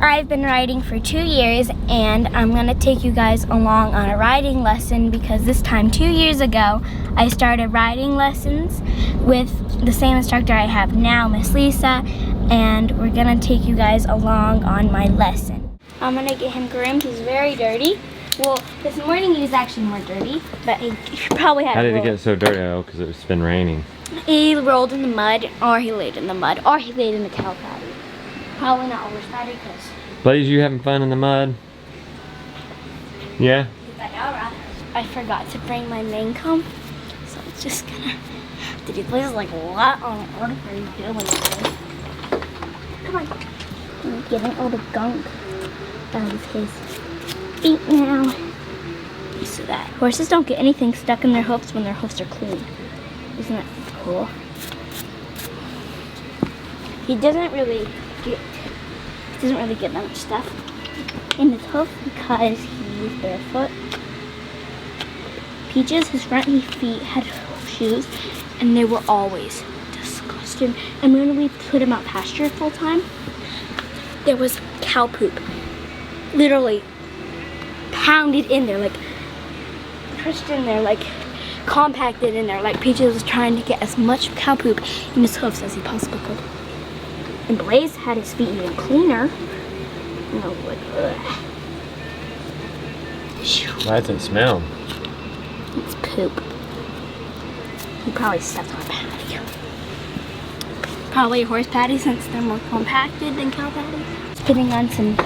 I've been riding for 2 years, and I'm gonna take you guys along on a riding lesson because this time 2 years ago I started riding lessons with the same instructor I have now, Miss Lisa, and we're gonna take you guys along on my lesson. I'm gonna get him groomed. He's very dirty. Well, this morning he was actually more dirty, but he probably had. How did it get so dirty? Oh, because it's been raining. He rolled in the mud, or he laid in the mud, or he laid in the cow patty. Probably not horse patty, because... Blaze, you having fun in the mud? Yeah? I forgot to bring my main comb, so I'm just gonna have to do Blaze like what on earth are you doing? Come on. I'm getting all the gunk out of his feet now. So that horses don't get anything stuck in their hoofs when their hoofs are clean. Isn't that cool? He doesn't really get that much stuff in his hoof because he's barefoot. Peaches, his front feet had shoes, and they were always disgusting. And when we put him out pasture full time, there was cow poop, literally pounded in there, like pushed in there, like compacted in there. Like Peaches was trying to get as much cow poop in his hoofs as he possibly could. And Blaze had his feet even cleaner. No, like, Why does it smell? It's poop. He probably stepped on a patty. Probably a horse patty since they're more compacted than cow patty. Just putting on some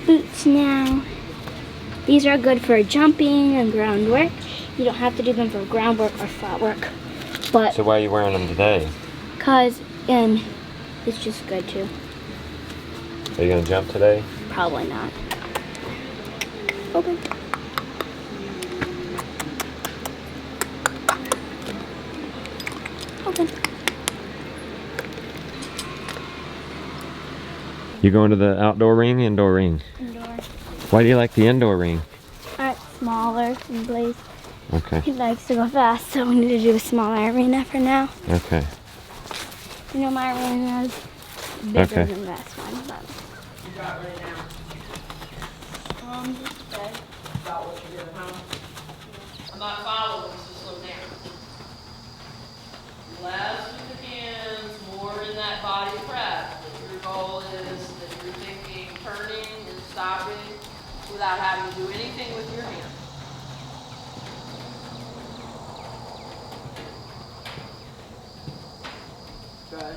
boots now. These are good for jumping and groundwork. You don't have to do them for groundwork or flat work. But so why are you wearing them today? Because it's just good too. Are you gonna jump today? Probably not. Open. Open. You going to the outdoor ring, indoor ring? Indoor. Why do you like the indoor ring? It's smaller than Blaze. Okay. He likes to go fast, so we need to do a smaller arena for now. Okay. You know, my arena is bigger than this one, but... You got right now. Good. About what you're doing, huh? I'm not following, so slow down. Less with the hands, more in that body prep. Your goal is that you're thinking, turning and stopping without having to do anything with your hands. Good.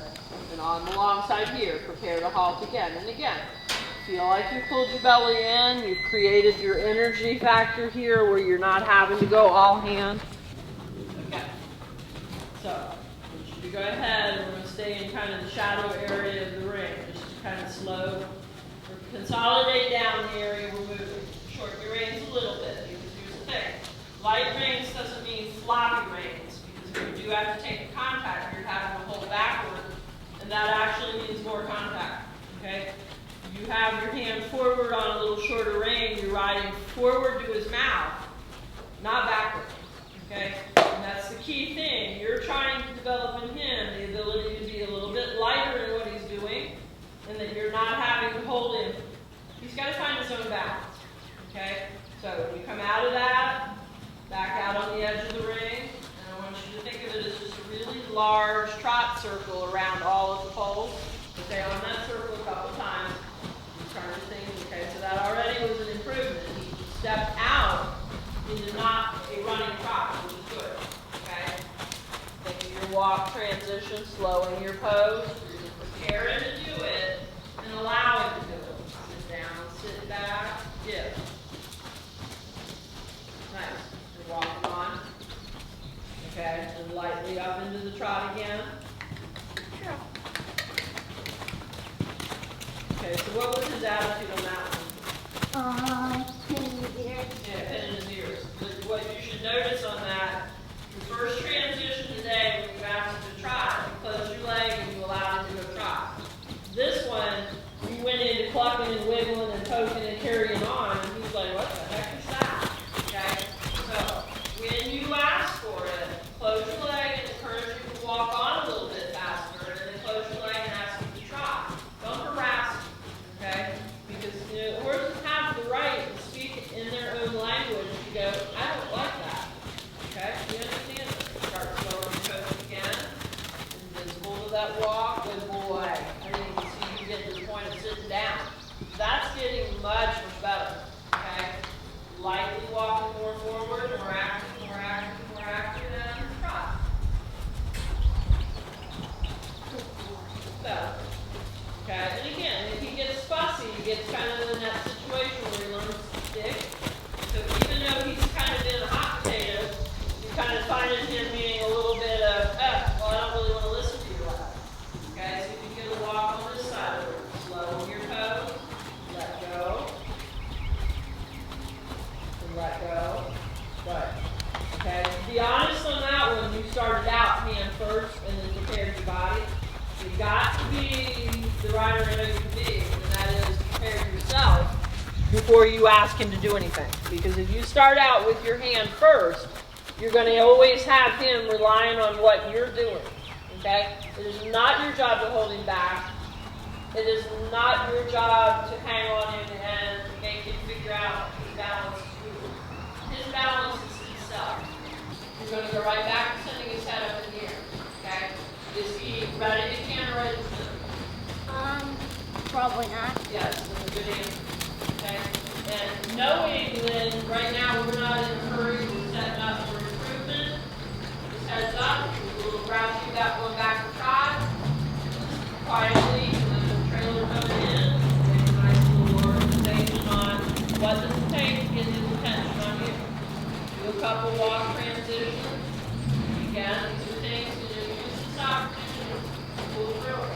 And on the long side here, prepare to halt again and again. Feel like you've pulled your belly in, you've created your energy factor here where you're not having to go all hand. Okay. So, I want you to go ahead and we're going to stay in kind of the shadow area of the ring, just to kind of slow or consolidate down the area we're moving. Shorten your reins a little bit because here's the thing. Light reins doesn't mean floppy reins because if you do have to take the contact, you're having to hold backward, and that actually means more contact. Okay? You have your hand forward on a little shorter rein, you're riding forward to his mouth, not backward, okay? And that's the key thing. You're trying to develop in him the ability to be a little bit lighter in what he's doing, and that you're not having to hold him. He's got to find his own balance, okay? So when you come out of that, back out on the edge of the ring, and I want you to think of it as just a really large trot circle around all of the poles. Okay, on that circle a couple times. Turn things, okay, so that already was an improvement. He stepped out into not a running trot, which is good, okay? Taking your walk transition, slowing your pose, you're just prepare him to do it and allow him to do it. Sit down, sit back, give. Nice. You're walking on. Okay, and lightly up into the trot again. Okay, so what was his attitude on that one? Pin in his ears. Yeah, pin in his ears. But what you should notice on that, your first transition today when you asked him to trot, you closed your leg and you allowed him to go trot. This one, you went into clucking and wiggling and poking and carrying on, and he's like, what the heck is that? Okay? So, when you ask for it, close your leg and encourage you to walk on a little bit faster, and then close your leg and ask him to trot. Don't harass him. Okay? much, much better. Okay? Lightly walking more forward, more active, more active, more active, and trot. Better. Okay, and again, if he gets fussy, he gets kind of in that situation where he learns to stick. So even though he's kind of in a hot potato, you kind of find him being a little bit of, well, I don't really want to listen to you loud. Okay, so you can get a walk on this side of it. Slow your toes, let go, and let go. Right. Okay, to be honest on that one, you started out hand first and then prepared your body. You got to be the rider I know you can be, and that is prepare yourself before you ask him to do anything. Because if you start out with your hand first, you're going to always have him relying on what you're doing. Okay? It is not your job to hold him back. It is not your job to hang on him and make him figure out his balance. His balance is himself. You're going to go right back to sending his head up in the air. Okay? Is he ready to can or ready to swim? Probably not. Yes, that's a good answer. Okay? And knowing that right now we're not in a hurry, we're setting up for improvement. Just heads up, a little route you got going back to trot. Quietly, and then the trailer coming in. Make a nice little organization on what does it take to get his attention on you. Do a couple walk transitions. Again, these are things that you use this opportunity to pull through it.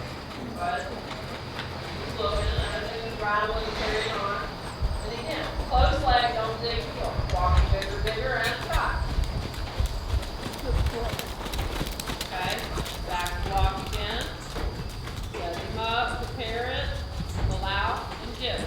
But slow in, everything is rattling, carrying on. And again, close leg, don't dig your walking bigger, and trot. Okay, back to walk again. Set him up, prepare it, allow, and dip.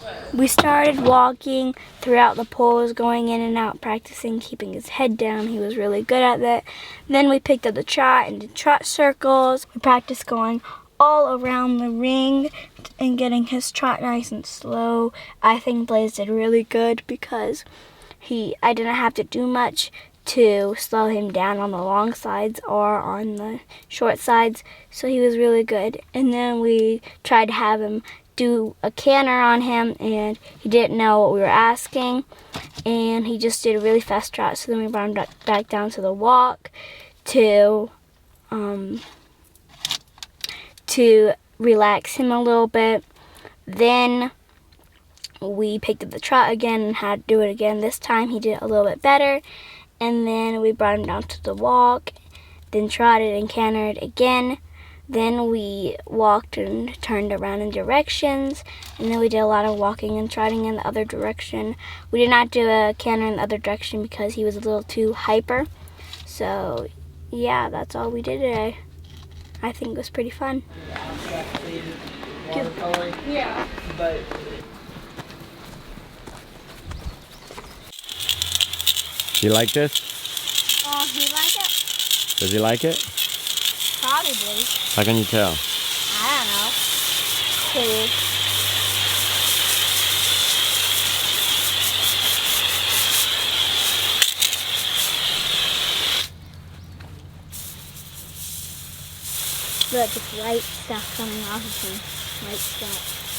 Good. We started walking throughout the poles, going in and out, practicing keeping his head down. He was really good at that. Then we picked up the trot and did trot circles. We practiced going all around the ring and getting his trot nice and slow. I think Blaze did really good because I didn't have to do much to slow him down on the long sides or on the short sides, so he was really good. And then we tried to have him do a canter on him, and he didn't know what we were asking, and he just did a really fast trot. So then we brought him back down to the walk to relax him a little bit. Then we picked up the trot again and had to do it again. This time he did a little bit better. And then we brought him down to the walk, then trotted and cantered again. Then we walked and turned around in directions, and then we did a lot of walking and trotting in the other direction. We did not do a canter in the other direction because he was a little too hyper. So, yeah, that's all we did today. I think it was pretty fun. Yeah. But Do you like this? Oh, he like it? Does he like it? Probably. How can you tell? I don't know. Cool. Look, it's white stuff coming off of him. White stuff.